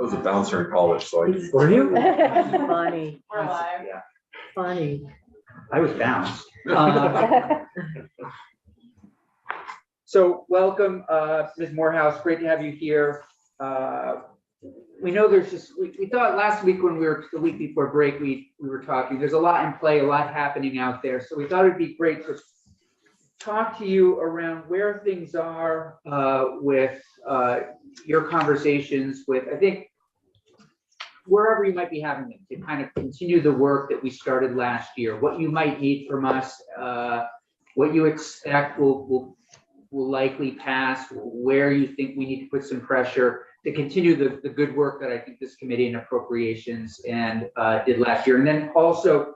I was a bouncer in college, so I. Were you? Funny, We're live. Yeah, funny. I was bounced. So welcome, Ms. Morehouse, great to have you here. We know there's just, we thought last week when we were, the week before break, we were talking, there's a lot in play, a lot happening out there. So we thought it'd be great to talk to you around where things are with your conversations with, I think, wherever you might be having them, to kind of continue the work that we started last year, what you might need from us, what you expect will likely pass, where you think we need to put some pressure to continue the good work that I think this committee and appropriations did last year. And then also,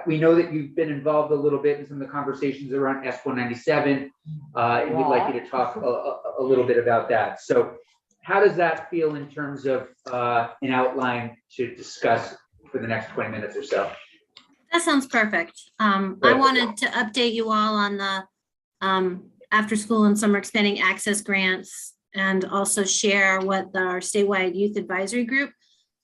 we know that you've been involved a little bit in some of the conversations around S197. And we'd like you to talk a little bit about that. So how does that feel in terms of an outline to discuss for the next 20 minutes or so? That sounds perfect. I wanted to update you all on the after school and summer expanding access grants, and also share what our statewide youth advisory group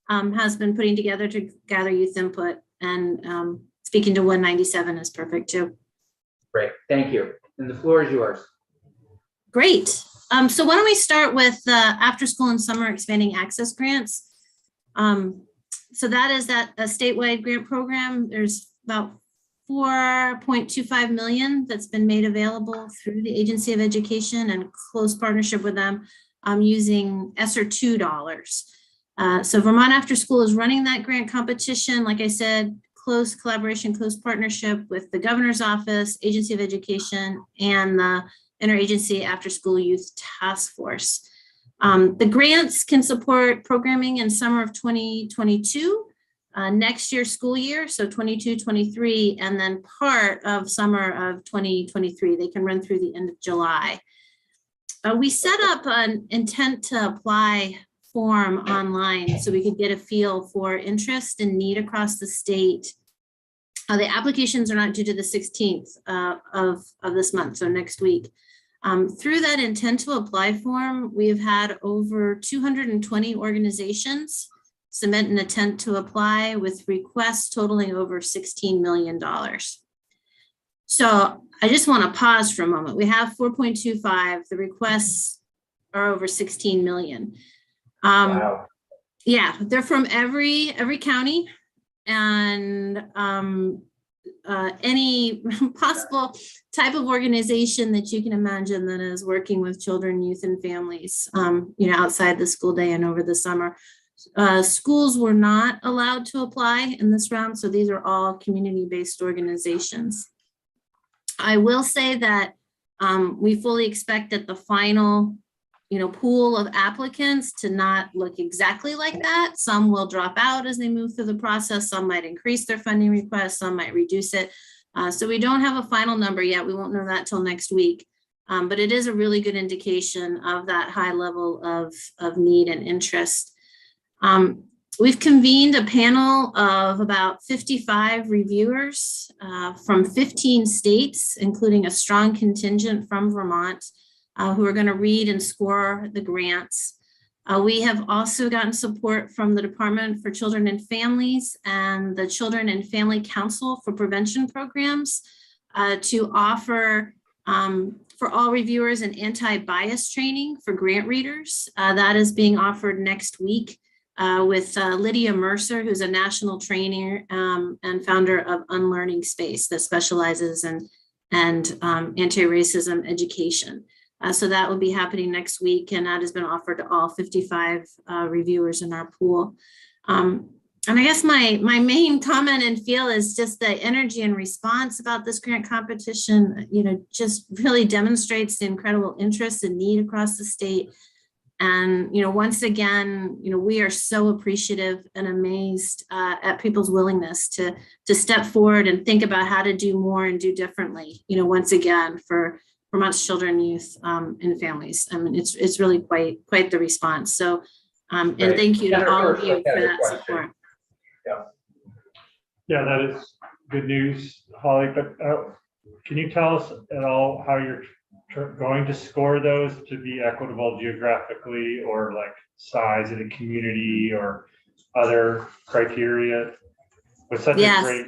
has been putting together to gather youth input, and speaking to 197 is perfect too. Great, thank you. And the floor is yours. Great. So why don't we start with the after school and summer expanding access grants. So that is a statewide grant program. There's about $4.25 million that's been made available through the Agency of Education and close partnership with them using ESSER II dollars. So Vermont After School is running that grant competition. Like I said, close collaboration, close partnership with the Governor's Office, Agency of Education, and the Interagency After School Youth Task Force. The grants can support programming in summer of 2022, next year school year, so 22-23, and then part of summer of 2023. They can run through the end of July. We set up an intent to apply form online so we could get a feel for interest and need across the state. The applications are not due to the 16th of this month, so next week. Through that intent to apply form, we've had over 220 organizations submit an intent to apply, with requests totaling over $16 million. So I just want to pause for a moment. We have 4.25, the requests are over 16 million. Wow. Yeah, they're from every county, and any possible type of organization that you can imagine that is working with children, youth, and families, outside the school day and over the summer. Schools were not allowed to apply in this round, so these are all community-based organizations. I will say that we fully expect that the final, pool of applicants to not look exactly like that. Some will drop out as they move through the process. Some might increase their funding request. Some might reduce it. So we don't have a final number yet. We won't know that till next week. But it is a really good indication of that high level of need and interest. We've convened a panel of about 55 reviewers from 15 states, including a strong contingent from Vermont, who are going to read and score the grants. We have also gotten support from the Department for Children and Families and the Children and Family Council for Prevention Programs to offer for all reviewers an anti-bias training for grant readers. That is being offered next week. With Lydia Mercer, who's a national trainer and founder of Unlearning Space that specializes in anti-racism education. So that will be happening next week, and that has been offered to all 55 reviewers in our pool. And I guess my main comment and feel is just the energy and response about this grant competition, just really demonstrates the incredible interest and need across the state. And, once again, we are so appreciative and amazed at people's willingness to step forward and think about how to do more and do differently, once again, for Vermont's children, youth, and families. I mean, it's really quite the response. So, and thank you to all of you for that support. Yeah, that is good news, Holly, but can you tell us at all how you're going to score those to be equitable geographically, or like size of the community or other criteria? With such a Yes. great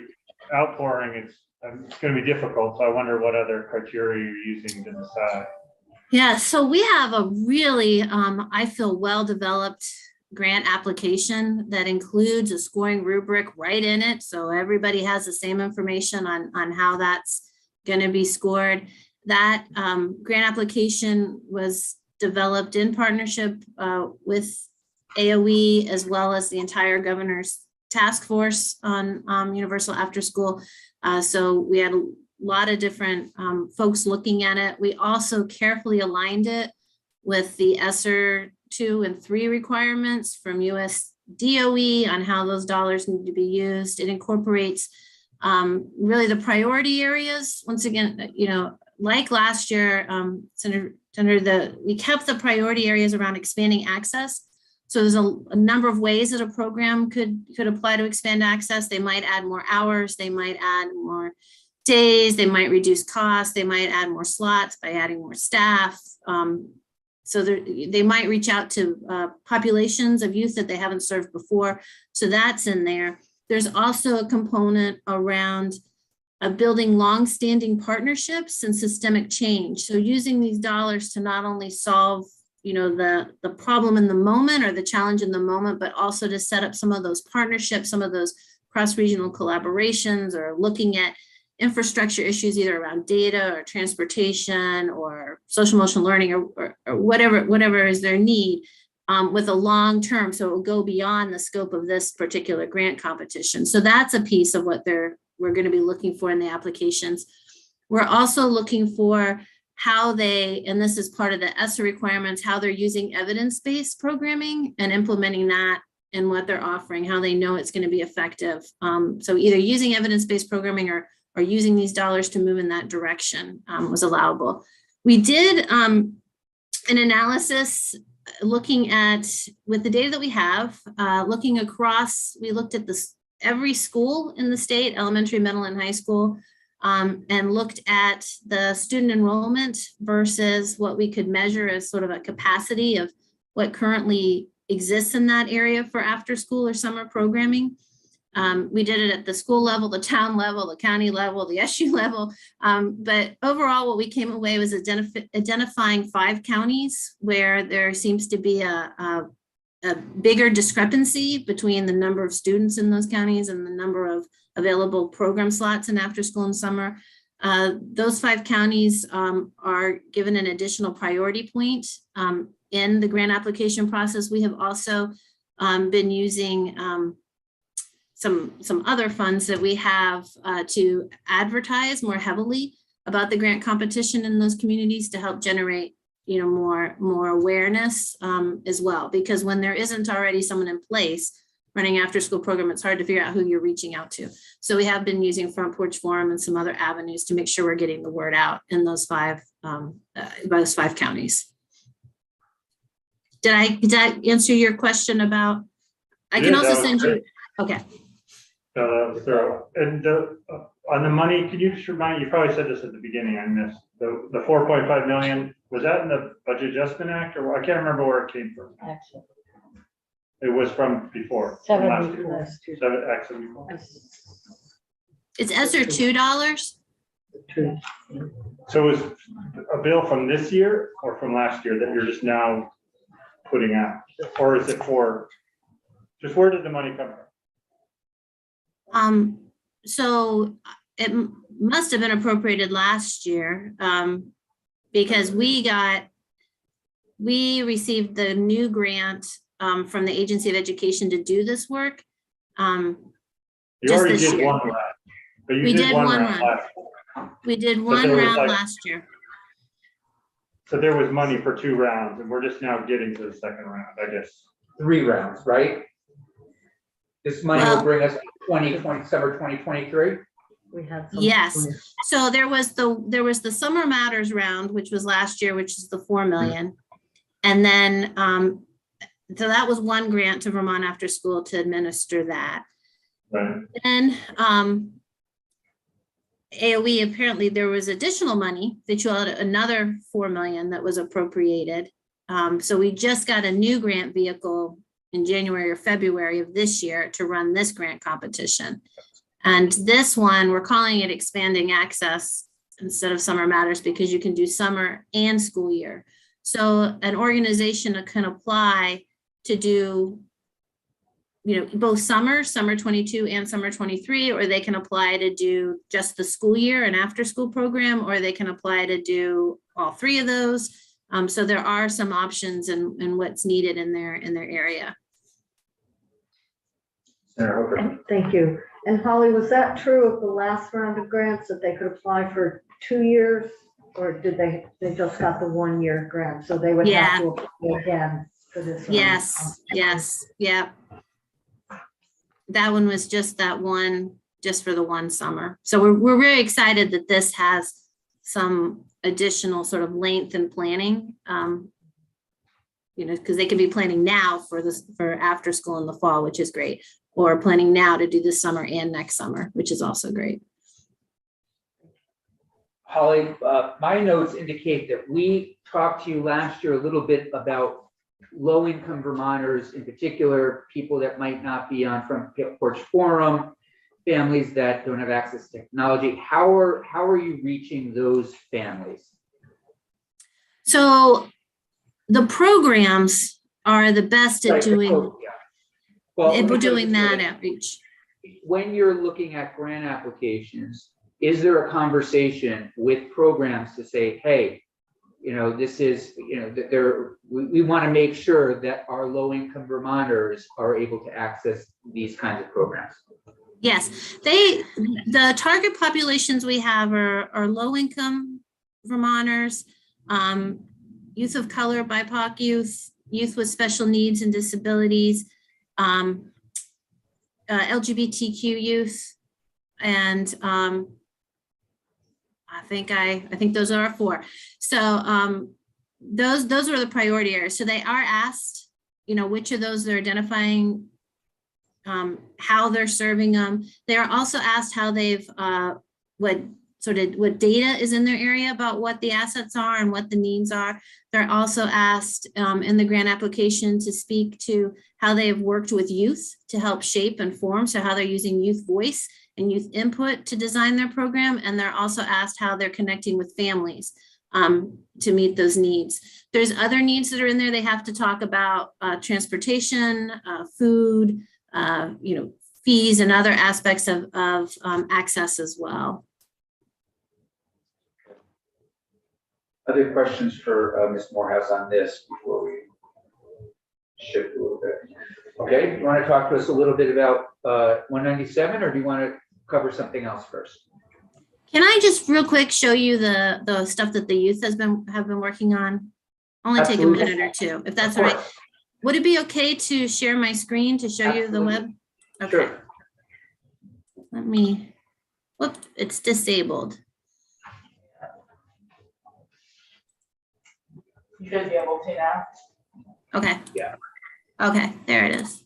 outpouring, it's going to be difficult. So I wonder what other criteria you're using to decide. Yeah, so we have a really, I feel, well-developed grant application that includes a scoring rubric right in it. So everybody has the same information on how that's going to be scored. That grant application was developed in partnership with AOE, as well as the entire governor's task force on universal after school. So we had a lot of different folks looking at it. We also carefully aligned it with the ESSER 2 and 3 requirements from US DOE on how those dollars need to be used. It incorporates really the priority areas. Once again, you know, like last year, we kept the priority areas around expanding access. So there's a number of ways that a program could apply to expand access. They might add more hours, they might add more days, they might reduce costs, they might add more slots by adding more staff. So they might reach out to populations of youth that they haven't served before. So that's in there. There's also a component around building longstanding partnerships and systemic change. So using these dollars to not only solve, you know, the problem in the moment or the challenge in the moment, but also to set up some of those partnerships, some of those cross-regional collaborations, or looking at infrastructure issues either around data or transportation or social emotional learning or whatever is their need with a long term. So it will go beyond the scope of this particular grant competition. So that's a piece of what we're going to be looking for in the applications. We're also looking for how they, and this is part of the ESSER requirements, how they're using evidence-based programming and implementing that in what they're offering, how they know it's going to be effective. So either using evidence-based programming or using these dollars to move in that direction was allowable. We did an analysis looking at, with the data that we have, looking across, we looked at every school in the state, elementary, middle, and high school, and looked at the student enrollment versus what we could measure as sort of a capacity of what currently exists in that area for after school or summer programming. We did it at the school level, the town level, the county level, the SU level. But overall, what we came away was identifying 5 counties where there seems to be a bigger discrepancy between the number of students in those counties and the number of available program slots in after school and summer. Those 5 counties are given an additional priority point in the grant application process. We have also been using some other funds that we have to advertise more heavily about the grant competition in those communities to help generate, you know, more awareness as well. Because when there isn't already someone in place running after school program, it's hard to figure out who you're reaching out to. So we have been using Front Porch Forum and some other avenues to make sure we're getting the word out in those 5 counties. Did that answer your question about? I can also send you. Okay. Thorough. And on the money, can you just remind, you probably said this at the beginning, I missed, the 4.5 million, was that in the Budget Adjustment Act, or I can't remember where it came from? Actually, It was from before. from last year. 74. 7 X before. It's ESSER $2. True. So is a bill from this year or from last year that you're just now putting out? Or is it for, just where did the money come from? So it must have been appropriated last year because we received the new grant from the Agency of Education to do this work. You Just already this did year. one round. But you We did did one one round round. last year. We did there one was round like- last year. So there was money for 2 rounds and we're just now getting to the second round, I guess. 3 rounds, right? This money will Well- bring us to summer 2023. We had some. Yes. So there was the Summer Matters round, which was last year, which is the 4 million. And then, so that was one grant to Vermont After School to administer that. Right. Then AOE, apparently there was additional money that you had another 4 million that was appropriated So we just got a new grant vehicle in January or February of this year to run this grant competition. And this one, we're calling it Expanding Access instead of Summer Matters, because you can do summer and school year. So an organization can apply to do, both summer 22 and summer 23, or they can apply to do just the school year and after school program, or they can apply to do all three of those. So there are some options in what's needed in their area. Senator Hooker. Thank you. And Holly, was that true of the last round of grants, that they could apply for 2 years? Or did they just got the 1 year grant? So they would have to apply again for this one? Yes, yeah. That one was just that one, just for the one summer. So we're very excited that this has some additional sort of length and planning, because they can be planning now for after school in the fall, which is great, or planning now to do this summer and next summer, which is also great. Holly, my notes indicate that we talked to you last year a little bit about low-income Vermonters, in particular, people that might not be on Front Porch Forum, families that don't have access to technology. How are you reaching those families? So the programs are the best at doing, Well, we're doing that outreach. When you're looking at grant applications, is there a conversation with programs to say, hey, this is, that we want to make sure that our low-income Vermonters are able to access these kinds of programs? Yes, the target populations we have are low-income Vermonters, youth of color, BIPOC youth with special needs and disabilities, LGBTQ youth, and I think those are our 4. So those are the priority areas. So they are asked, which of those they're identifying, how they're serving them. They are also asked how they've what data is in their area about what the assets are and what the needs are. They're also asked in the grant application to speak to how they have worked with youth to help shape and form, so how they're using youth voice and youth input to design their program. And they're also asked how they're connecting with families to meet those needs. There's other needs that are in there. They have to talk about transportation, food, fees, and other aspects of access as well. Other questions for Ms. Morehouse on this before we shift a little bit? Okay, you want to talk to us a little bit about 197, or do you want to cover something else first? Can I just real quick show you the stuff that the youth have been working on? Only Absolutely. take a minute or two, if that's all right. Would it be okay to share my screen to show you the web? Okay. Sure. Let me, whoop, it's disabled. You should be able to now. Okay. Yeah. Okay, there it is.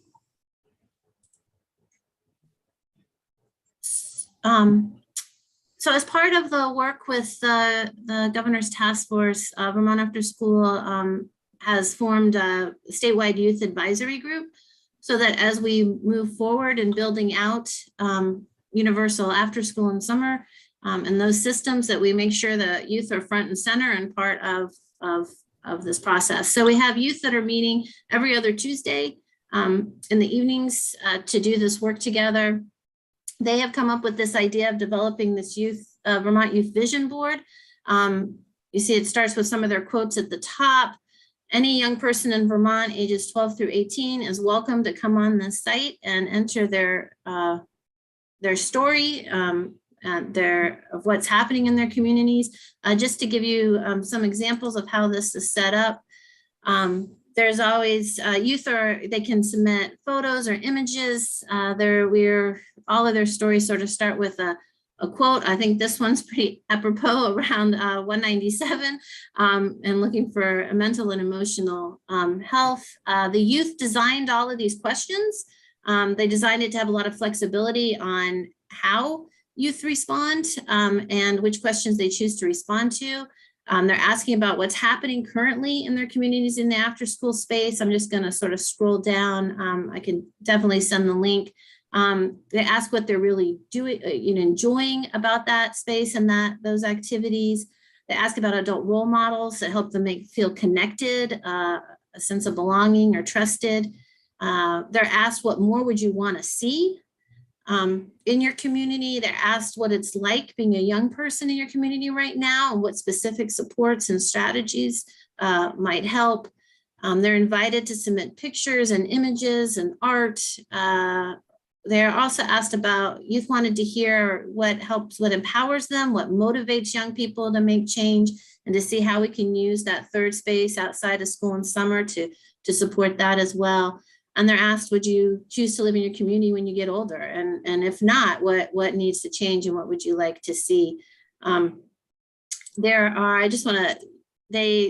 So as part of the work with the governor's task force, Vermont After School has formed a statewide youth advisory group, so that as we move forward in building out universal after school and summer and those systems, that we make sure that youth are front and center and part of this process. So we have youth that are meeting every other Tuesday in the evenings to do this work together. They have come up with this idea of developing this Vermont Youth Vision Board. You see it starts with some of their quotes at the top. Any young person in Vermont ages 12 through 18 is welcome to come on this site and enter their story of what's happening in their communities. Just to give you some examples of how this is set up. There's always they can submit photos or images. All of their stories sort of start with a quote. I think this one's pretty apropos around 197 and looking for mental and emotional health. The youth designed all of these questions. They designed it to have a lot of flexibility on how youth respond and which questions they choose to respond to. They're asking about what's happening currently in their communities in the after-school space. I'm just going to sort of scroll down. I can definitely send the link. They ask what they're really doing, enjoying about that space and those activities. They ask about adult role models that help them feel connected, a sense of belonging or trusted. They're asked what more would you want to see in your community. They're asked what it's like being a young person in your community right now and what specific supports and strategies might help. They're invited to submit pictures and images and art. They're also asked about, youth wanted to hear what helps, what empowers them, what motivates young people to make change, and to see how we can use that third space outside of school in summer to support that as well. And they're asked, would you choose to live in your community when you get older? And if not, what needs to change and what would you like to see? The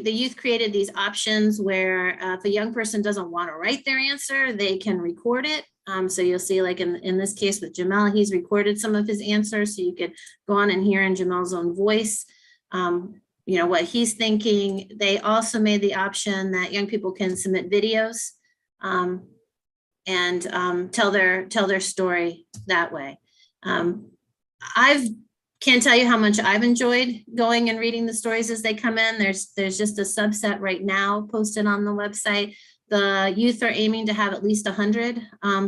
youth created these options where if a young person doesn't want to write their answer, they can record it. So you'll see, like in this case with Jamel, he's recorded some of his answers, so you could go on and hear in Jamel's own voice, what he's thinking. They also made the option that young people can submit videos and tell their story that way. Can't tell you how much I've enjoyed going and reading the stories as they come in. There's just a subset right now posted on the website. The youth are aiming to have at least 100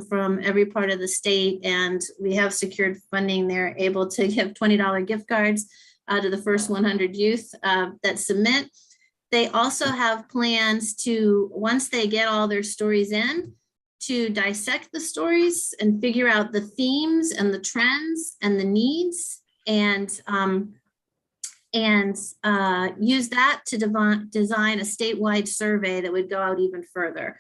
from every part of the state, and we have secured funding. They're able to give $20 gift cards to the first 100 youth that submit. They also have plans to, once they get all their stories in, to dissect the stories and figure out the themes and the trends and the needs, and use that to design a statewide survey that would go out even further,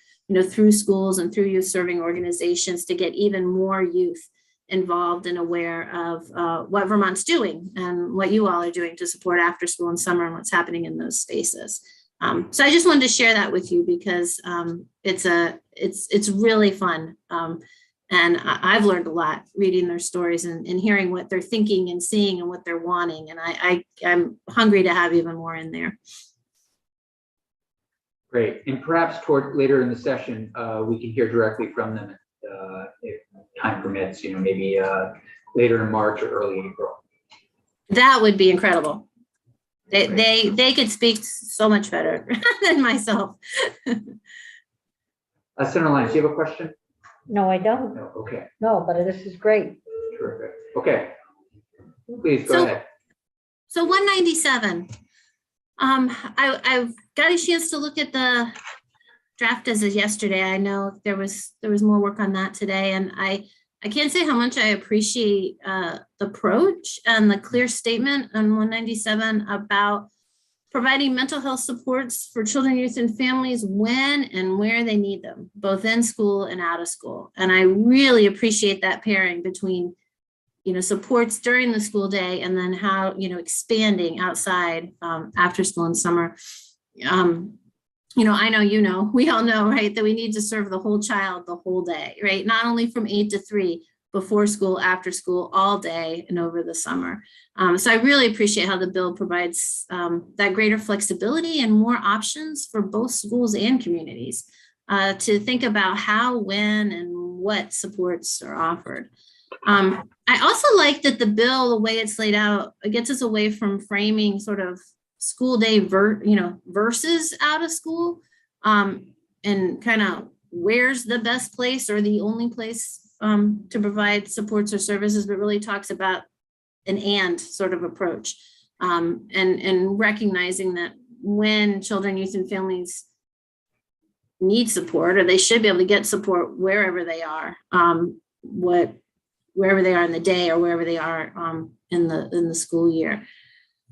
through schools and through youth serving organizations, to get even more youth involved and aware of what Vermont's doing and what you all are doing to support after school and summer and what's happening in those spaces. So I just wanted to share that with you because it's really fun. And I've learned a lot reading their stories and hearing what they're thinking and seeing and what they're wanting. And I'm hungry to have even more in there. Great. And perhaps later in the session, we can hear directly from them if time permits, maybe later in March or early April. That would be incredible. They could speak so much better than myself. Senator Lyons, do you have a question? No, I don't. No, okay, No, but this is great. terrific. Okay, please go ahead. So 197. I've got a chance to look at the draft as of yesterday. I know there was more work on that today, and I can't say how much I appreciate the approach and the clear statement on 197 about providing mental health supports for children, youth, and families when and where they need them, both in school and out of school. And I really appreciate that pairing between, supports during the school day and then how, expanding outside after school and summer. I know, we all know, right, that we need to serve the whole child the whole day, right? Not only from 8 to 3, before school, after school, all day and over the summer. So I really appreciate how the bill provides that greater flexibility and more options for both schools and communities to think about how, when, and what supports are offered. I also like that the bill, the way it's laid out, it gets us away from framing sort of school day versus out of school, and kind of where's the best place or the only place to provide supports or services, but really talks about an and sort of approach, and recognizing that when children, youth, and families need support, or they should be able to get support wherever they are, wherever they are in the day or wherever they are in the school year.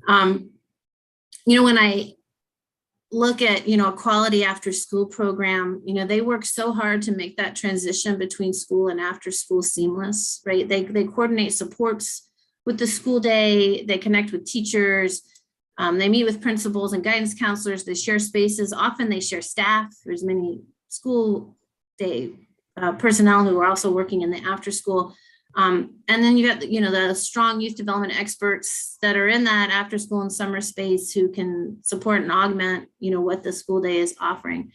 When I look at, a quality after school program, they work so hard to make that transition between school and after school seamless, right? They coordinate supports with the school day, they connect with teachers, they meet with principals and guidance counselors, they share spaces, often they share staff. There's many school day personnel who are also working in the after school. And then you got, the strong youth development experts that are in that after school and summer space who can support and augment, what the school day is offering.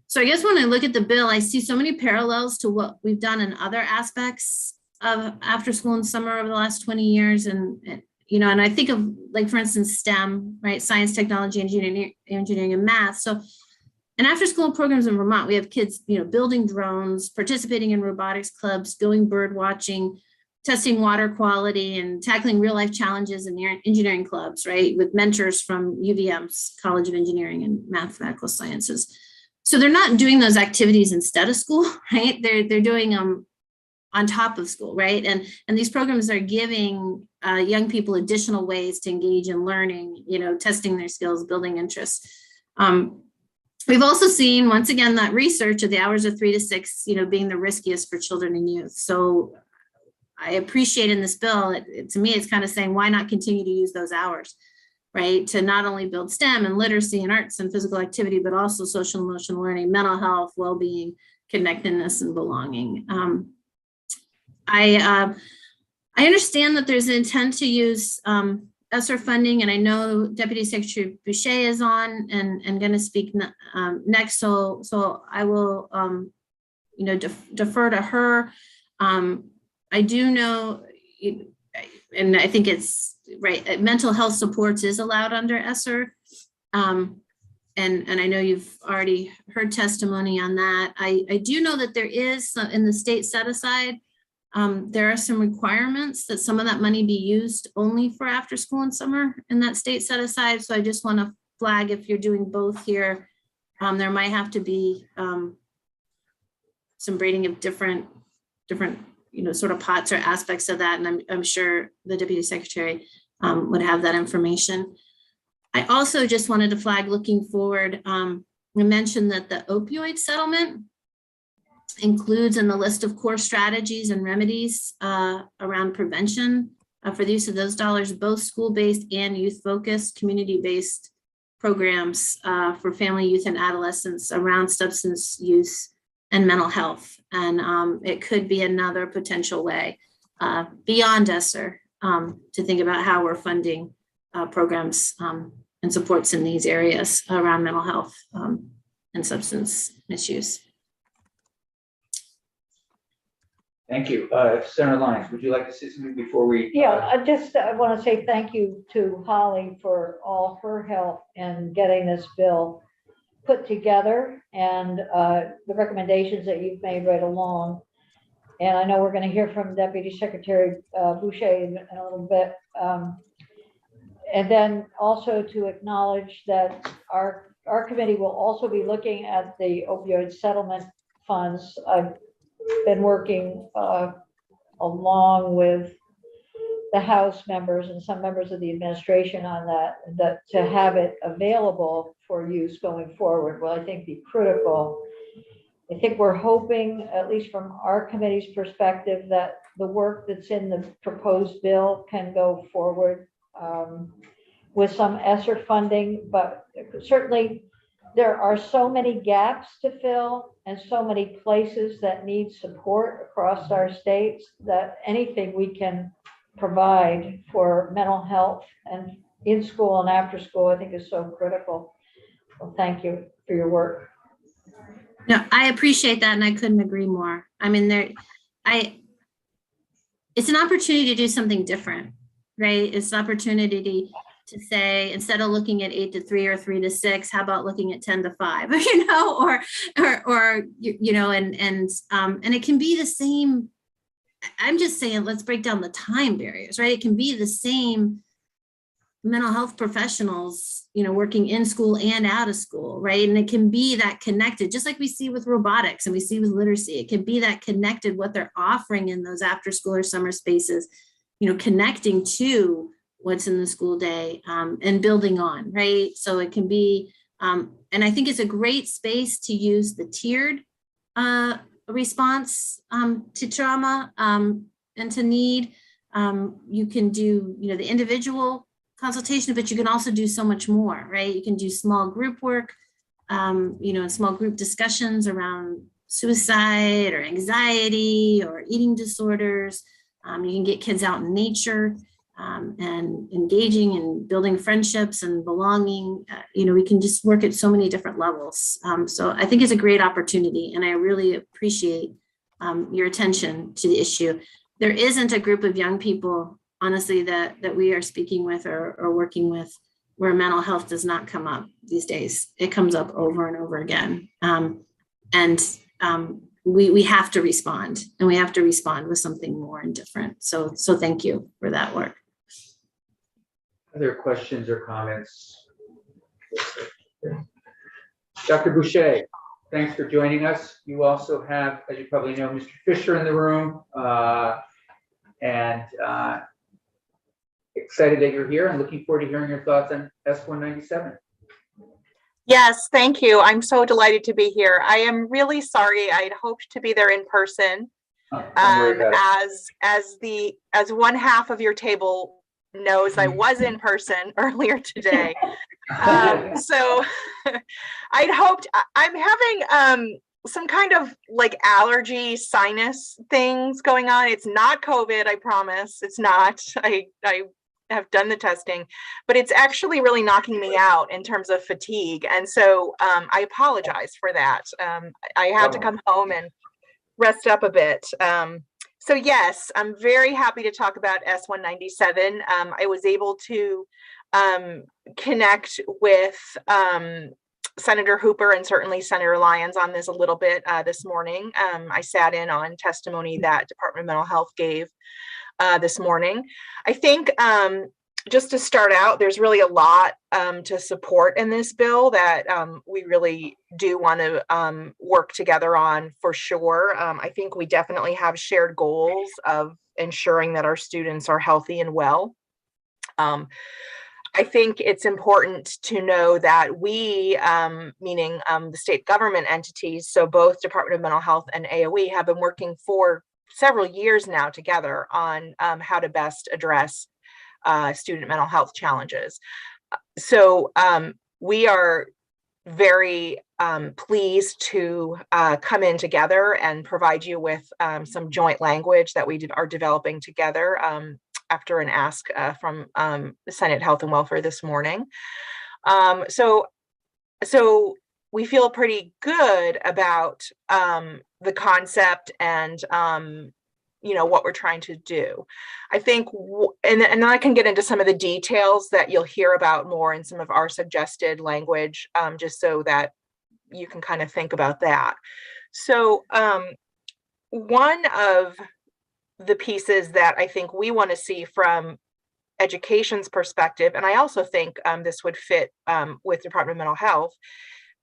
So I guess when I look at the bill, I see so many parallels to what we've done in other aspects of after school and summer over the last 20 years. And I think of, like, for instance, STEM, right? Science, technology, engineering, and math. So and after school programs in Vermont, we have kids, building drones, participating in robotics clubs, going bird watching, testing water quality, and tackling real life challenges in engineering clubs, right? With mentors from UVM's College of Engineering and Mathematical Sciences. So they're not doing those activities instead of school, right? They're doing them on top of school, right? And these programs are giving young people additional ways to engage in learning, testing their skills, building interests. We've also seen, once again, that research of the hours of 3 to 6, being the riskiest for children and youth. So I appreciate in this bill, to me, it's kind of saying, why not continue to use those hours, right? To not only build STEM and literacy and arts and physical activity, but also social and emotional learning, mental health, well-being, connectedness, and belonging. I understand that there's an intent to use ESSER funding, and I know Deputy Secretary Boucher is on and going to speak next. So I will, defer to her. I do know, and I think it's right. Mental health supports is allowed under ESSER, and I know you've already heard testimony on that. I do know that there is in the state set aside. There are some requirements that some of that money be used only for after school and summer in that state set aside. So I just want to flag, if you're doing both here, there might have to be some braiding of different, sort of pots or aspects of that. And I'm sure the Deputy Secretary would have that information. I also just wanted to flag, looking forward, I mentioned that the opioid settlement includes in the list of core strategies and remedies around prevention for the use of those dollars, both school-based and youth-focused, community-based programs for family, youth, and adolescents around substance use and mental health. And it could be another potential way beyond ESSER to think about how we're funding programs and supports in these areas around mental health and substance misuse. Thank you. Senator Lyons, would you like to say something before we? Yeah, I want to say thank you to Holly for all her help in getting this bill put together and the recommendations that you've made right along. And I know we're going to hear from Deputy Secretary Boucher in a little bit. And then also to acknowledge that our committee will also be looking at the opioid settlement funds. I've been working along with the House members and some members of the administration on that to have it available for use going forward will, I think, be critical. I think we're hoping, at least from our committee's perspective, that the work that's in the proposed bill can go forward with some ESSER funding, but certainly there are so many gaps to fill and so many places that need support across our states that anything we can provide for mental health and in school and after school, I think, is so critical. Well, thank you for your work. No, I appreciate that, and I couldn't agree more. I mean, it's an opportunity to do something different, right? It's an opportunity to say, instead of looking at 8 to 3 or 3 to 6, how about looking at 10 to 5, or and it can be the same. I'm just saying, let's break down the time barriers, right? It can be the same mental health professionals, working in school and out of school, right? And it can be that connected, just like we see with robotics and we see with literacy. It can be that connected, what they're offering in those after school or summer spaces, connecting to what's in the school day and building on, right? So it can be, and I think it's a great space to use the tiered response to trauma and to need. You can do, the individual consultation, but you can also do so much more, right? You can do small group work, small group discussions around suicide or anxiety or eating disorders. You can get kids out in nature and engaging and building friendships and belonging. We can just work at so many different levels. So I think it's a great opportunity, and I really appreciate your attention to the issue. There isn't a group of young people, honestly, that we are speaking with or working with where mental health does not come up these days. It comes up over and over again. We have to respond, and we have to respond with something more and different. So thank you for that work. Other questions or comments? Dr. Boucher, thanks for joining us. You also have, as you probably know, Mr. Fisher in the room, and excited that you're here and looking forward to hearing your thoughts on S197. Yes, thank you. I'm so delighted to be here. I am really sorry. I'd hoped to be there in person. Don't worry about it. As one half of your table knows, I was in person earlier today. So I'd hoped. I'm having some kind of like allergy sinus things going on. It's not COVID, I promise. It's not. I have done the testing, but it's actually really knocking me out in terms of fatigue. And so I apologize for that. I had to come home and rest up a bit. So yes, I'm very happy to talk about S197. I was able to connect with Senator Hooper and certainly Senator Lyons on this a little bit this morning. I sat in on testimony that Department of Mental Health gave this morning. I think just to start out, there's really a lot to support in this bill that we really do want to work together on for sure. I think we definitely have shared goals of ensuring that our students are healthy and well. I think it's important to know that we, meaning the state government entities, so both Department of Mental Health and AOE, have been working for several years now together on how to best address student mental health challenges. So we are very pleased to come in together and provide you with some joint language that we are developing together after an ask from the Senate Health and Welfare this morning. So we feel pretty good about the concept and what we're trying to do. I think, and then I can get into some of the details that you'll hear about more in some of our suggested language, just so that you can kind of think about that. So one of the pieces that I think we want to see from education's perspective, and I also think this would fit with Department of Mental Health,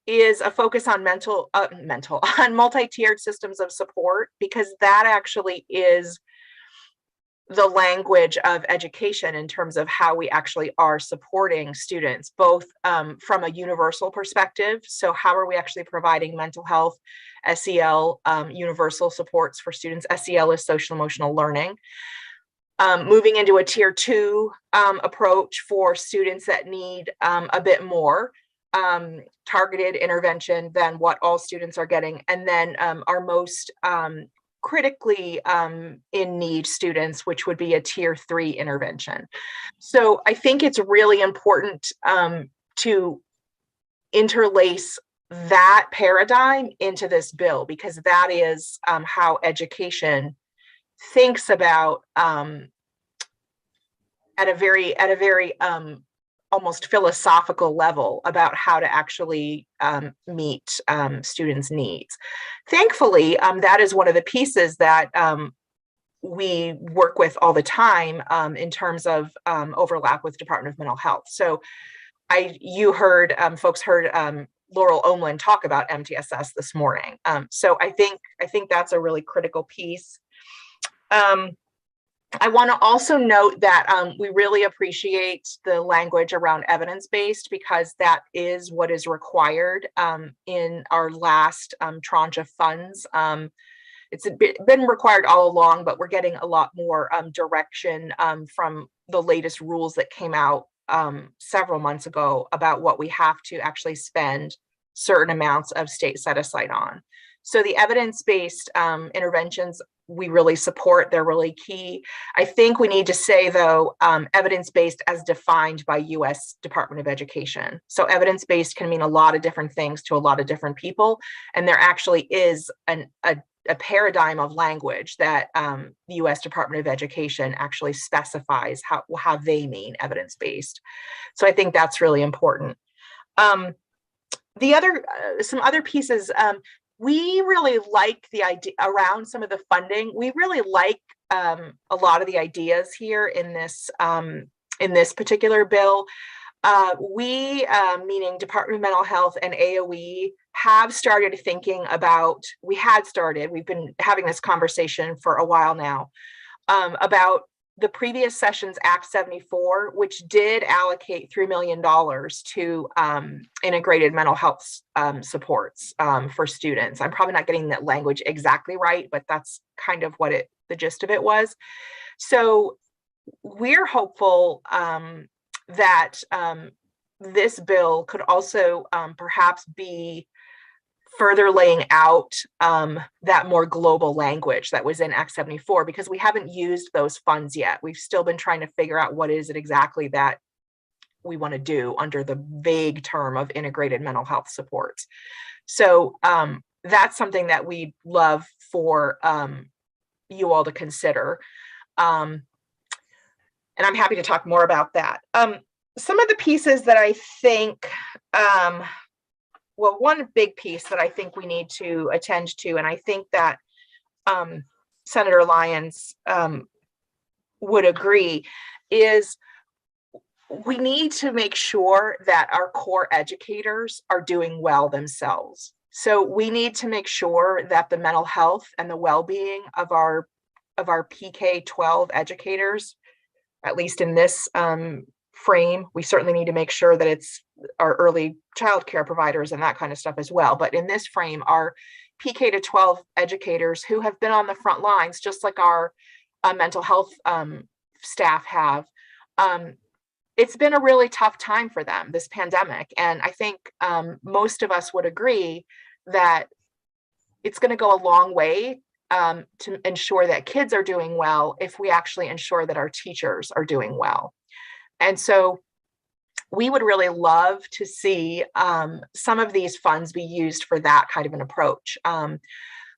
is a focus on on multi-tiered systems of support, because that actually is the language of education in terms of how we actually are supporting students, both from a universal perspective. So how are we actually providing mental health, SEL, universal supports for students? SEL is social emotional learning. Moving into a tier 2 approach for students that need a bit more targeted intervention than what all students are getting. And then our most critically in need students, which would be a tier 3 intervention. So I think it's really important to interlace that paradigm into this bill, because that is how education thinks about at a very almost philosophical level about how to actually meet students' needs. Thankfully, that is one of the pieces that we work with all the time in terms of overlap with Department of Mental Health. So folks heard Laurel Omland talk about MTSS this morning. So I think that's a really critical piece. I want to also note that we really appreciate the language around evidence-based, because that is what is required in our last tranche of funds. It's been required all along, but we're getting a lot more direction from the latest rules that came out several months ago about what we have to actually spend certain amounts of state set aside on. So the evidence-based interventions we really support. They're really key. I think we need to say, though, evidence-based as defined by US Department of Education. So evidence-based can mean a lot of different things to a lot of different people. And there actually is a paradigm of language that the US Department of Education actually specifies how they mean evidence-based. So I think that's really important. The other, some other pieces, we really like the idea around some of the funding. We really like a lot of the ideas here in this particular bill. We, meaning Department of Mental Health and AOE, have started thinking about, we've been having this conversation for a while now, about the previous session's Act 74, which did allocate $3 million to integrated mental health supports for students. I'm probably not getting that language exactly right, but that's kind of what the gist of it was. So we're hopeful that this bill could also perhaps be further laying out that more global language that was in Act 74, because we haven't used those funds yet. We've still been trying to figure out what is it exactly that we want to do under the vague term of integrated mental health supports. So that's something that we'd love for you all to consider. And I'm happy to talk more about that. Some of the pieces that I think, well, one big piece that I think we need to attend to, and I think that Senator Lyons would agree, is we need to make sure that our core educators are doing well themselves. So we need to make sure that the mental health and the well-being of our PK-12 educators, at least in this frame, we certainly need to make sure that it's our early childcare providers and that kind of stuff as well. But in this frame, our PK to 12 educators who have been on the front lines, just like our mental health staff have, it's been a really tough time for them, this pandemic. And I think most of us would agree that it's going to go a long way to ensure that kids are doing well if we actually ensure that our teachers are doing well. And so we would really love to see some of these funds be used for that kind of an approach.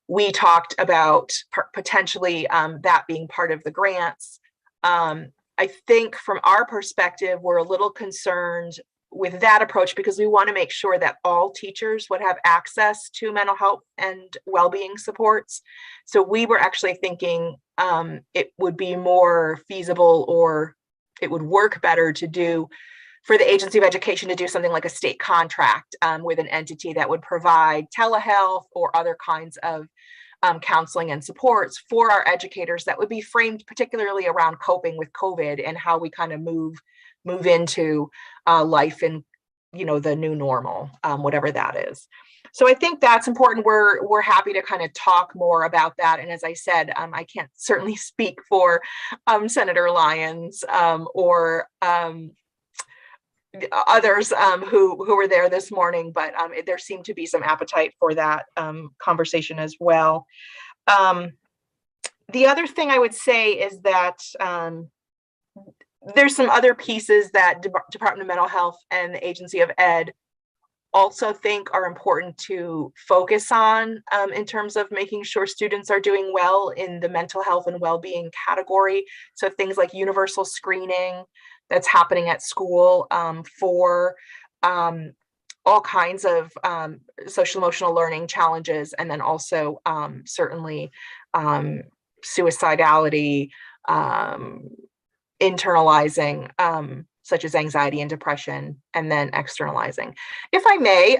We talked about potentially that being part of the grants. I think from our perspective, we're a little concerned with that approach because we want to make sure that all teachers would have access to mental health and well-being supports. So we were actually thinking it would be more feasible, or it would work better to do for the Agency of Education to do something like a state contract with an entity that would provide telehealth or other kinds of counseling and supports for our educators that would be framed particularly around coping with COVID and how we kind of move into life in, the new normal, whatever that is. So I think that's important. We're happy to kind of talk more about that. And as I said, I can't certainly speak for Senator Lyons or others who were there this morning, but there seemed to be some appetite for that conversation as well. The other thing I would say is that there's some other pieces that Department of Mental Health and the Agency of Ed also think are important to focus on in terms of making sure students are doing well in the mental health and well-being category. So things like universal screening that's happening at school for all kinds of social emotional learning challenges, and then also certainly suicidality, internalizing, such as anxiety and depression, and then externalizing. If I may,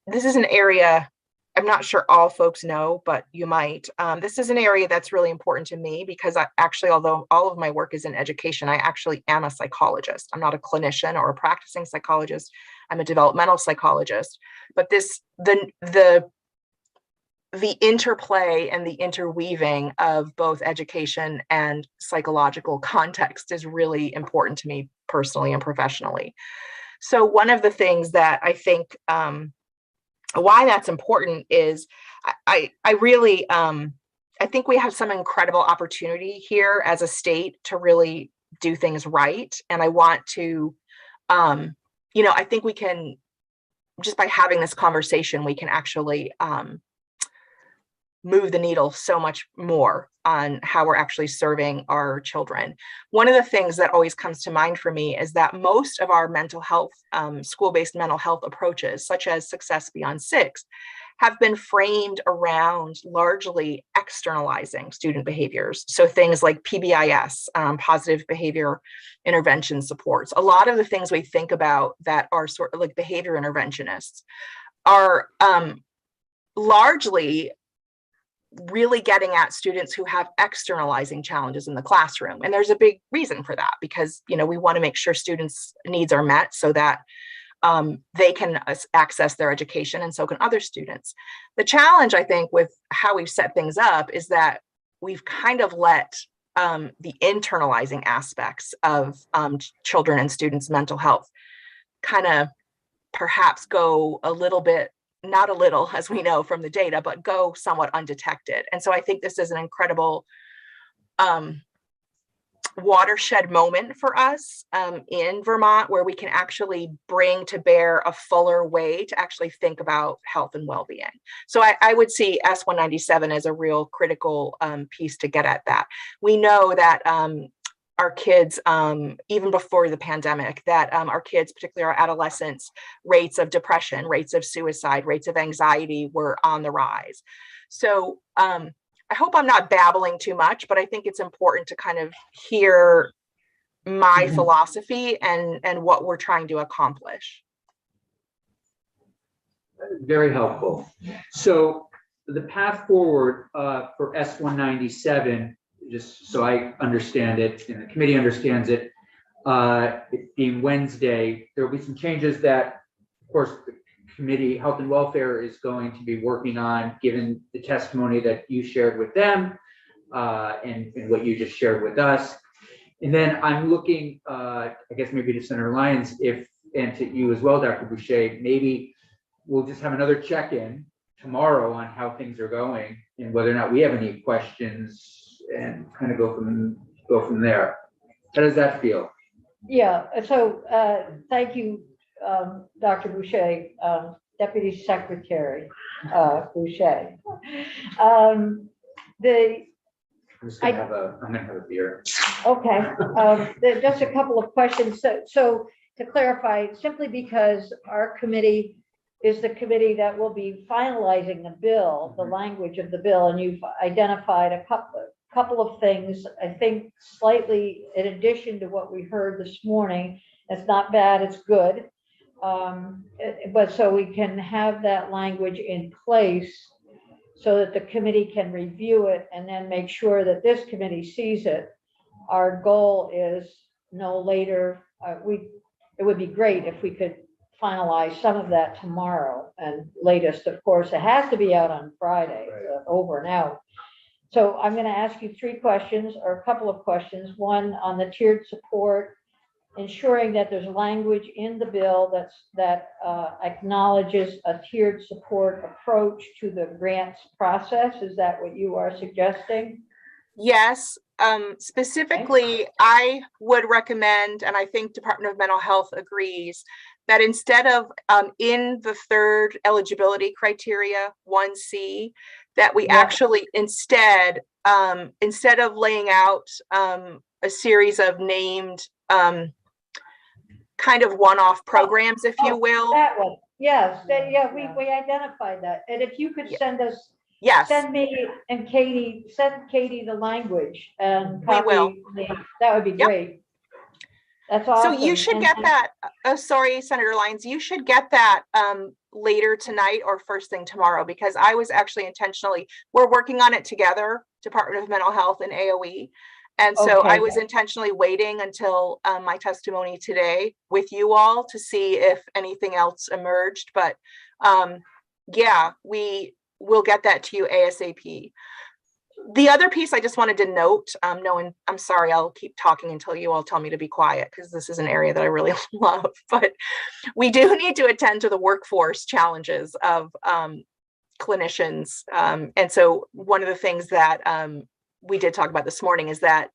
this is an area I'm not sure all folks know, but you might. This is an area that's really important to me because although all of my work is in education, I actually am a psychologist. I'm not a clinician or a practicing psychologist. I'm a developmental psychologist. But the interplay and the interweaving of both education and psychological context is really important to me personally and professionally. So one of the things that I think why that's important is I really, I think we have some incredible opportunity here as a state to really do things right. And I want to, I think we can, just by having this conversation, we can actually move the needle so much more on how we're actually serving our children. One of the things that always comes to mind for me is that most of our mental health, school-based mental health approaches, such as Success Beyond Six, have been framed around largely externalizing student behaviors. So things like PBIS, positive behavior intervention supports. A lot of the things we think about that are sort of like behavior interventionists are largely really getting at students who have externalizing challenges in the classroom. And there's a big reason for that, because, we want to make sure students' needs are met so that they can access their education, and so can other students. The challenge, I think, with how we've set things up is that we've kind of let the internalizing aspects of children and students' mental health kind of perhaps go a little bit, not a little, as we know from the data, but go somewhat undetected. And so I think this is an incredible watershed moment for us in Vermont, where we can actually bring to bear a fuller way to actually think about health and well-being. So I would see S197 as a real critical piece to get at that. We know that our kids, even before the pandemic, that our kids, particularly our adolescents, rates of depression, rates of suicide, rates of anxiety were on the rise. So I hope I'm not babbling too much, but I think it's important to kind of hear my philosophy and what we're trying to accomplish. Very helpful. So the path forward for S197, just so I understand it and the committee understands it, it being Wednesday, there will be some changes that, of course, the committee, Health and Welfare, is going to be working on, given the testimony that you shared with them and what you just shared with us. And then I'm looking, I guess maybe to Senator Lyons, and to you as well, Dr. Boucher, maybe we'll just have another check-in tomorrow on how things are going and whether or not we have any questions, and kind of go from there. How does that feel? Yeah, so thank you, Dr. Boucher, Deputy Secretary Boucher. I'm just gonna have a beer. Okay, just a couple of questions. So to clarify, simply because our committee is the committee that will be finalizing the bill, the language of the bill, and you've identified a couple of things, I think slightly in addition to what we heard this morning. It's not bad, it's good. But so we can have that language in place so that the committee can review it and then make sure that this committee sees it. Our goal is no later, it would be great if we could finalize some of that tomorrow, and latest, of course, it has to be out on Friday, over and out. So I'm going to ask you three questions, or a couple of questions. One on the tiered support, ensuring that there's language in the bill that acknowledges a tiered support approach to the grants process. Is that what you are suggesting? Yes. Specifically, I would recommend, and I think Department of Mental Health agrees, that instead of in the third eligibility criteria, 1C, that we actually instead of laying out a series of named kind of one-off programs, if you will. That one, yes, we identified that. And if you could send us, send me and Katie, send Katie the language and copy. We will. That would be great. That's awesome. So you should get that. Oh, sorry, Senator Lyons, you should get that later tonight or first thing tomorrow, because I was actually we're working on it together, Department of Mental Health and AOE. And so I was intentionally waiting until my testimony today with you all to see if anything else emerged. But yeah, we will get that to you ASAP. The other piece I just wanted to note, knowing, I'm sorry, I'll keep talking until you all tell me to be quiet, because this is an area that I really love, but we do need to attend to the workforce challenges of clinicians. And so one of the things that we did talk about this morning is that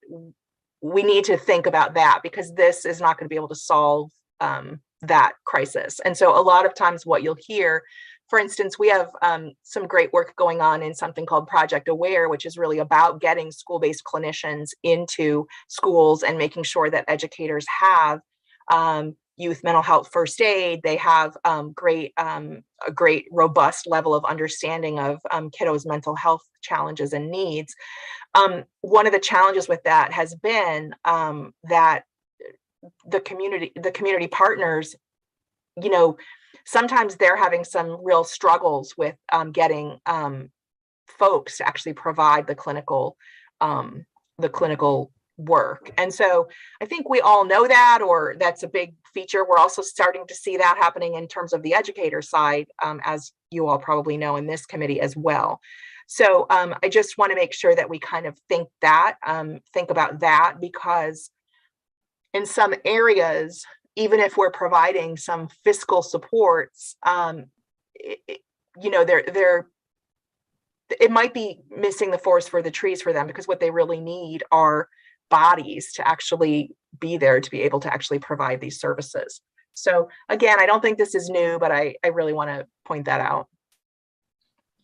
we need to think about that, because this is not going to be able to solve that crisis. And so a lot of times what you'll hear, for instance, we have some great work going on in something called Project Aware, which is really about getting school-based clinicians into schools and making sure that educators have youth mental health first aid. They have a great robust level of understanding of kiddos' mental health challenges and needs. One of the challenges with that has been that the community partners, you know, sometimes they're having some real struggles with getting folks to actually provide the clinical work. And so I think we all know that, or that's a big feature. We're also starting to see that happening in terms of the educator side, as you all probably know in this committee as well. So I just want to make sure that we kind of think about that, because in some areas, even if we're providing some fiscal supports, you know, it might be missing the forest for the trees for them, because what they really need are bodies to actually be there to be able to actually provide these services. So again, I don't think this is new, but I really want to point that out.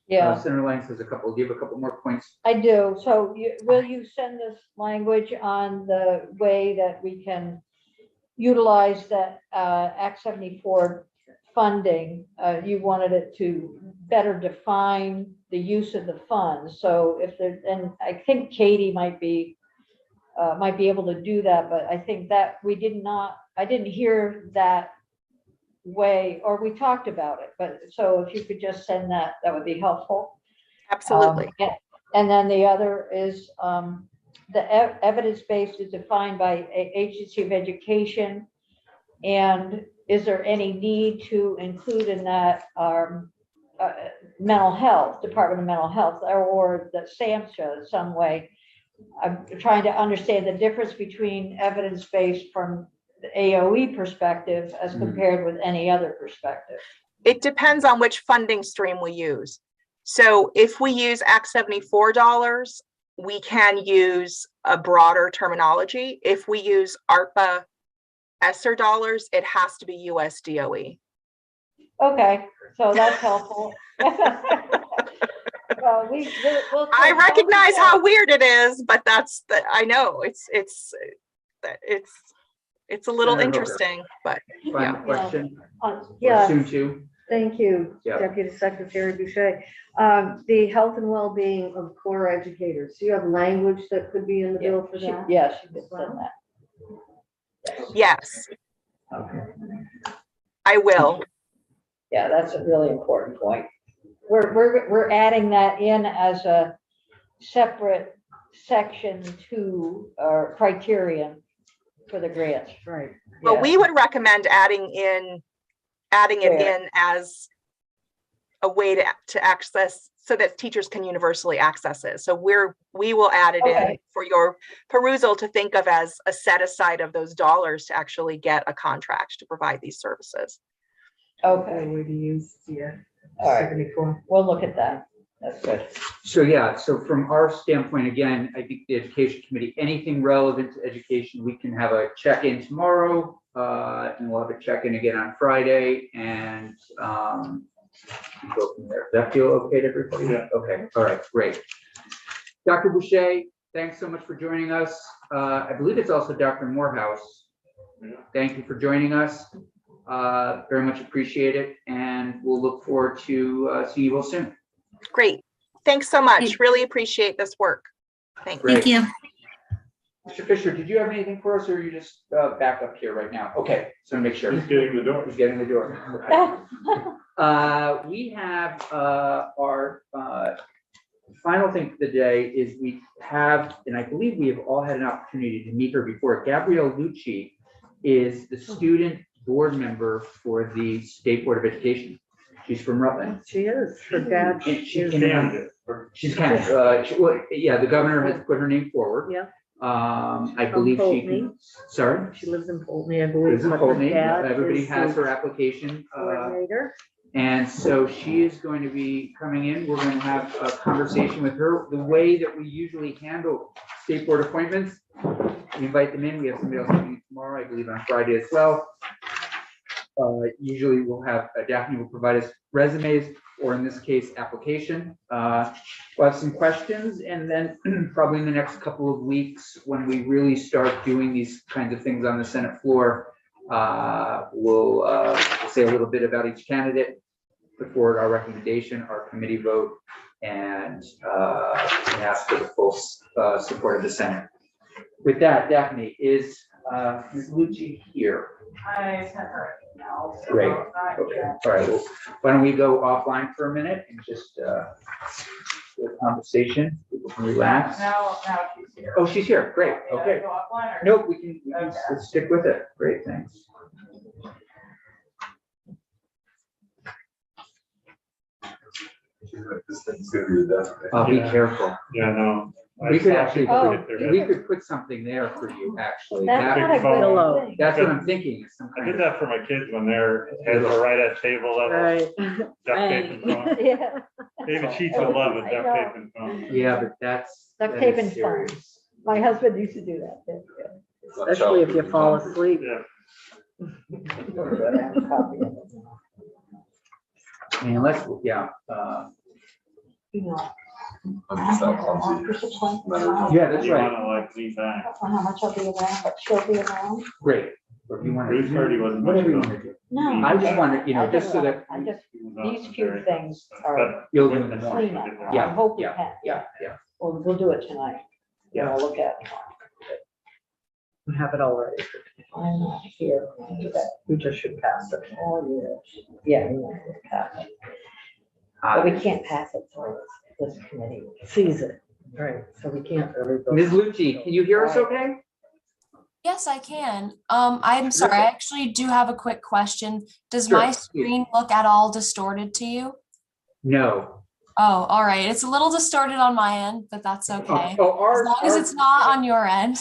Yeah, Senator Lang says do you have a couple more points? I do. So will you send us language on the way that we can utilize that Act 74 funding? You wanted it to better define the use of the funds. So if there, and I think Katie might be able to do that, but I think that I didn't hear that way, or we talked about it, but so if you could just send that, that would be helpful. Absolutely. And then the other is the evidence-based is defined by agency of education. And is there any need to include in that mental health, Department of Mental Health, or the SAMHSA in some way? I'm trying to understand the difference between evidence-based from the AOE perspective as compared with any other perspective. It depends on which funding stream we use. So if we use Act 74 dollars, we can use a broader terminology. If we use ARPA ESSER dollars, it has to be US DOE. Okay, so that's helpful. Well, we'll I recognize how weird it is, but I know it's a little Senator Hooker. interesting, but Final yeah. question? Yeah, Or soon to? thank you, Yeah. Deputy Secretary Boucher. The health and well-being of core educators. Do you have language that could be in the bill for that? Yes, you could send that. Yes, Okay. I will. Yeah, that's a really important point. We're adding that in as a separate section to our criterion for the grants. Right. But we would recommend adding it in as a way to access, so that teachers can universally access it. So we will add it in for your perusal to think of as a set aside of those dollars to actually get a contract to provide these services. Okay. Way to use, All right. 74. We'll look at that. That's good. So yeah, so from our standpoint, again, I think the education committee, anything relevant to education, we can have a check-in tomorrow, and we'll have a check-in again on Friday, and go from there. Does that feel okay to everybody? Yeah. Okay, all right, great. Dr. Boucher, thanks so much for joining us. I believe it's also Dr. Morehouse. Yeah. Thank you for joining us. Very much appreciate it, and we'll look forward to seeing you all soon. Great. Thanks so much. Really appreciate this work. Thanks. Great. Thank you. Mr. Fisher, did you have anything for us, or are you just back up here right now? Okay, so make sure. Just getting the door. Who's getting the door? Okay. We have our final thing for the day is we have, and I believe we have all had an opportunity to meet her before. Gabrielle Lucci is the student board member for the State Board of Education. She's from Rutland. She is. Her dad. And she is- Candidate. She's kind of, yeah, the governor has put her name forward. Yeah. I From believe she Poultney. can, sorry? She lives in Poultney, I believe. Lives in but her Poultney. dad Everybody is has the her application. Coordinator. And so she is going to be coming in. We're going to have a conversation with her. The way that we usually handle state board appointments, we invite them in. We have somebody else coming tomorrow, I believe on Friday as well. Usually we'll have, Daphne will provide us resumes, or in this case, application. We'll have some questions, and then probably in the next couple of weeks, when we really start doing these kinds of things on the Senate floor, we'll say a little bit about each candidate, put forward our recommendation, our committee vote, and ask for the full support of the Senate. With that, Daphne, is Ms. Lucci here? I sent her an email. so Great. not Okay, yet. all right, well, why don't we go offline for a minute and just do a conversation, people can relax. Now she's here. Oh, she's here, great, Yeah, okay. Go offline or? Nope, we can Okay. let's stick with it, great, thanks. This thing's gonna be the death. Be Yeah. careful. Yeah, no. I We could saw actually, people Oh. hit their we head. could put something there for you, actually. That's That- not a Pillow. good thing. That's what I'm thinking, is some I kind did of, that for my kids when their heads were right at table level, Right. duct tape and foam. Yeah, David Sheets would love with I duct know. tape and foam. yeah, but that's. Duct that tape is and foam. serious. my husband used to do that. That's good. Especially if you fall asleep. Yeah. And let's, yeah, You know, I'm just that clumsy. yeah, that's You right, wanna like lean back. how much I'll be around, but she'll be around. great. Or if you want Bruce Hardy wasn't much Whatever you good. want to do. No. I just wanted, you know, I just so that. I just, He was not these few very- things are But You'll do with in the the morning. clean up. song, I Yeah, hope we yeah, can. Yeah. We'll do it tonight. Yeah. I'll look at it. We have it already. I'm not here. We just should pass it. Oh, yeah. Yeah, we want to pass it. But we can't pass it till this committee sees it. Right, so we can't really. go- Ms. Lucci, can you hear us okay? Yes, I can. I'm sorry, I actually do have a quick question. Does Sure, my please. screen look at all distorted to you? No. Oh, all right. It's a little distorted on my end, but that's okay. Oh, ours. As long as it's not on your end.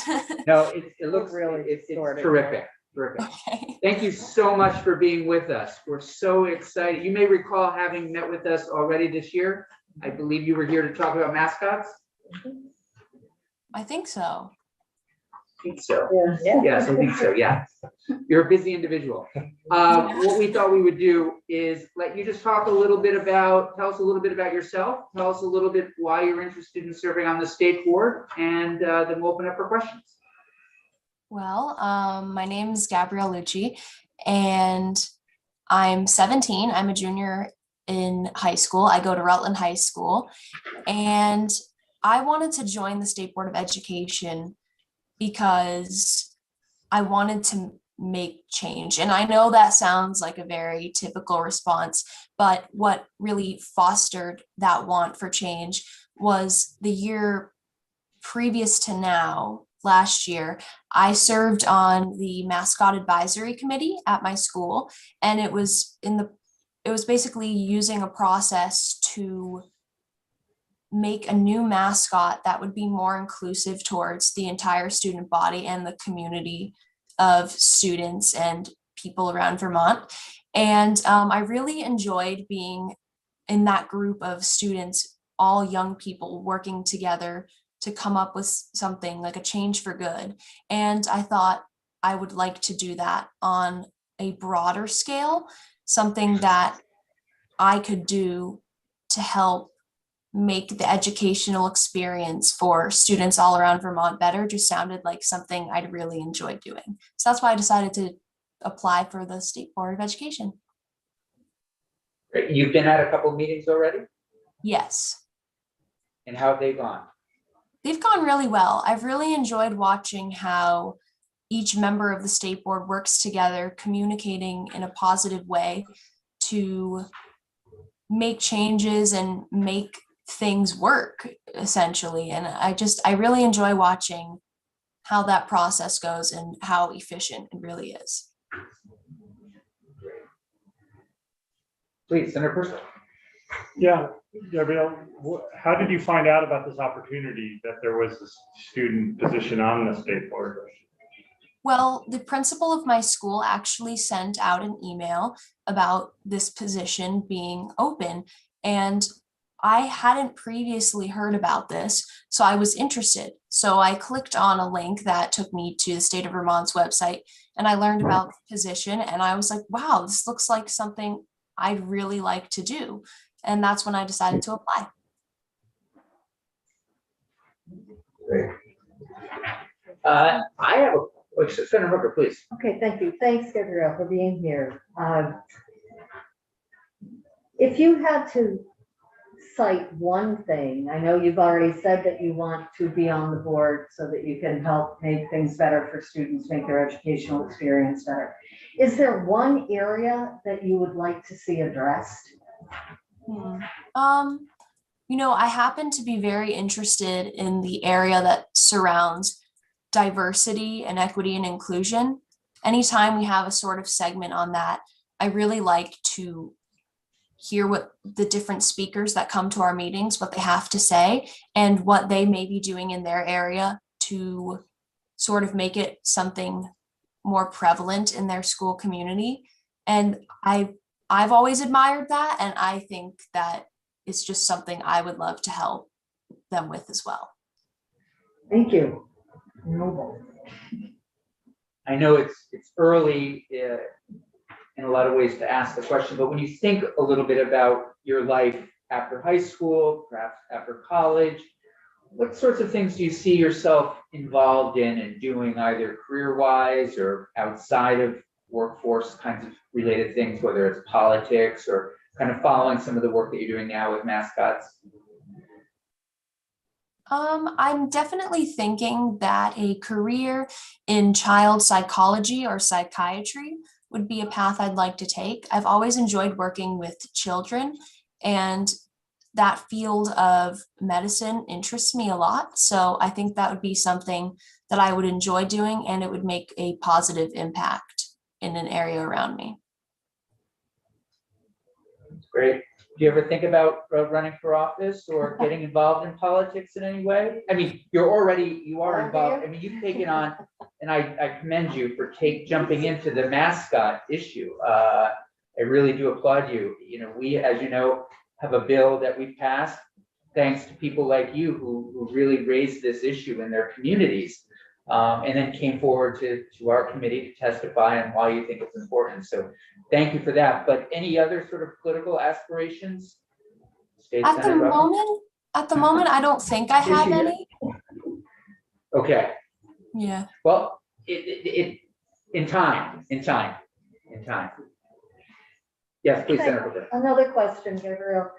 No, it looks Really really, it's distorted. terrific, terrific. Okay. Thank you so much for being with us. We're so excited. You may recall having met with us already this year. I believe you were here to talk about mascots. I think so. I think so. Yeah. Yes, I think so, yeah. You're a busy individual. What we thought we would do is let you just talk a little bit about, tell us a little bit about yourself, tell us a little bit why you're interested in serving on the state board, and then we'll open up for questions. Well, my name is Gabrielle Lucci, and I'm 17. I'm a junior in high school. I go to Rutland High School, and I wanted to join the State Board of Education because I wanted to make change. And I know that sounds like a very typical response, but what really fostered that want for change was the year previous to now, last year, I served on the mascot advisory committee at my school, and it was basically using a process to make a new mascot that would be more inclusive towards the entire student body and the community of students and people around Vermont. And I really enjoyed being in that group of students, all young people working together to come up with something like a change for good. And I thought I would like to do that on a broader scale, something that I could do to help make the educational experience for students all around Vermont better. Just sounded like something I'd really enjoy doing. So that's why I decided to apply for the State Board of Education. Great. You've been at a couple of meetings already, Yes. and how have they gone? They've gone really well. I've really enjoyed watching how each member of the state board works together, communicating in a positive way to make changes and make things work, essentially. And I really enjoy watching how that process goes and how efficient it really is. Please, Senator Purcell. Yeah, Gabrielle, how did you find out about this opportunity that there was this student position on the state board? Well, the principal of my school actually sent out an email about this position being open, and I hadn't previously heard about this, so I was interested. So I clicked on a link that took me to the state of Vermont's website, and I learned about the position, and I was like, wow, this looks like something I'd really like to do. And that's when I decided to apply. Great. I have Senator Hooker, please. Okay, thank you. Thanks, Gabrielle, for being here. If you had to cite one thing, I know you've already said that you want to be on the board so that you can help make things better for students, make their educational experience better. Is there one area that you would like to see addressed? I happen to be very interested in the area that surrounds diversity and equity and inclusion. Anytime we have a sort of segment on that, I really like to hear what the different speakers that come to our meetings, what they have to say and what they may be doing in their area to sort of make it something more prevalent in their school community. And I've always admired that. And I think that it's just something I would love to help them with as well. Thank you. Noble. I know it's early in a lot of ways to ask the question, but when you think a little bit about your life after high school, perhaps after college, what sorts of things do you see yourself involved in and doing, either career-wise or outside of workforce kinds of related things, whether it's politics or kind of following some of the work that you're doing now with mascots? I'm definitely thinking that a career in child psychology or psychiatry would be a path I'd like to take. I've always enjoyed working with children, and that field of medicine interests me a lot. So I think that would be something that I would enjoy doing, and it would make a positive impact in an area around me. Great. Do you ever think about running for office or getting involved in politics in any way? I mean, you are involved. I mean, you've taken on, and I commend you for jumping into the mascot issue. I really do applaud you. We, as you know, have a bill that we've passed thanks to people like you who really raised this issue in their communities, and then came forward to our committee to testify on why you think it's important. So thank you for that. But any other sort of political aspirations? At the moment, I don't think I have any. Okay. Yeah. Well, in time. Yes, please, Okay. Senator. Another question, Gabrielle.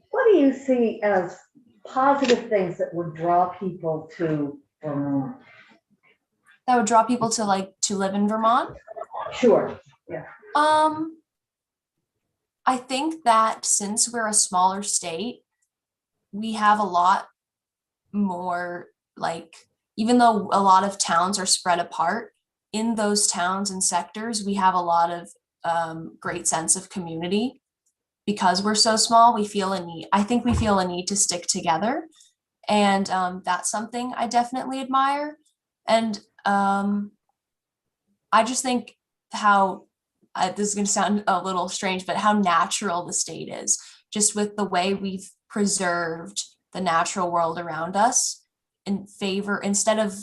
What do you see as positive things that would draw people to Vermont? That would draw people to live in Vermont? Sure. I think that since we're a smaller state, we have a lot more, even though a lot of towns are spread apart, in those towns and sectors, we have a lot of great sense of community. Because we're so small, I think we feel a need to stick together. And that's something I definitely admire. And I just think how, this is going to sound a little strange, but how natural the state is, just with the way we've preserved the natural world around us instead of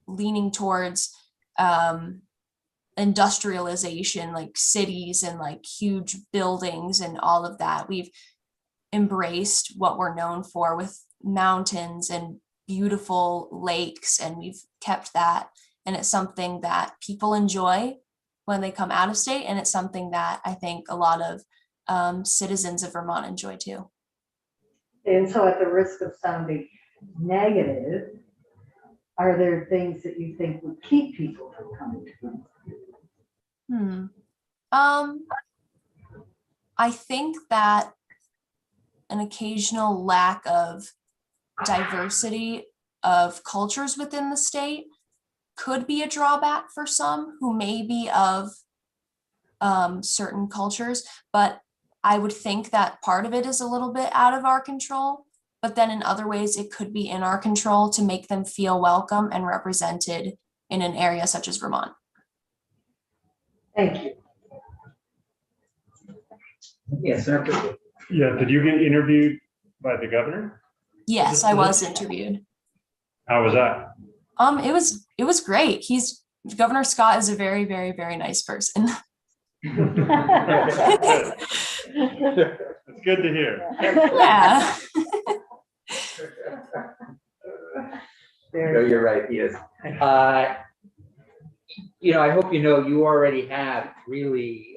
leaning towards industrialization, like cities and huge buildings and all of that. We've embraced what we're known for with mountains and beautiful lakes, and we've kept that. And it's something that people enjoy when they come out of state. And it's something that I think a lot of citizens of Vermont enjoy too. And so at the risk of sounding negative, are there things that you think would keep people from coming to Vermont? I think that an occasional lack of diversity of cultures within the state could be a drawback for some who may be of certain cultures, but I would think that part of it is a little bit out of our control, but then in other ways it could be in our control to make them feel welcome and represented in an area such as Vermont. Thank you. Yes, Senator. Yeah, did you get interviewed by the governor? Yes, I was interviewed. How was that? It was great. Governor Scott is a very, very, very nice person. Good. It's good to hear. Yeah. No, you're right, he is. You know, I hope you know you already have really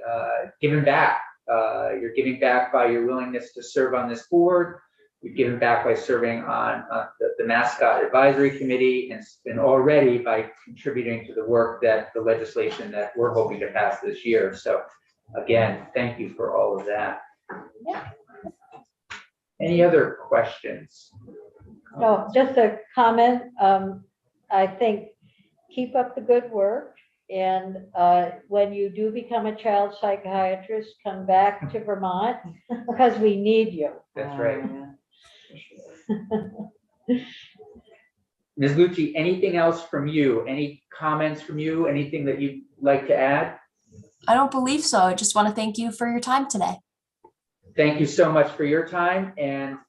given back. You're giving back by your willingness to serve on this board. You've given back by serving on the mascot advisory committee, and already by contributing to the work that the legislation that we're hoping to pass this year. So again, thank you for all of that. Any other questions? No, just a comment. I think keep up the good work. And when you do become a child psychiatrist, come back to Vermont because we need you. That's right. Ms. Lucci, anything else from you? Any comments from you? Anything that you'd like to add? I don't believe so. I just want to thank you for your time today. Thank you so much for your time, and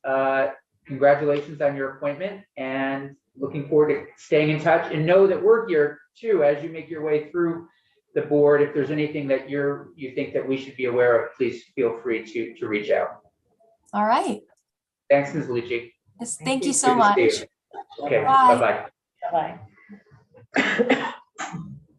congratulations on your appointment, and looking forward to staying in touch, and know that we're here too as you make your way through the board. If there's anything that you think that we should be aware of, please feel free to reach out. All right. Thanks, Ms. Lucci. Yes, thank you Good so to see much. you. Okay, Bye. bye-bye. Bye.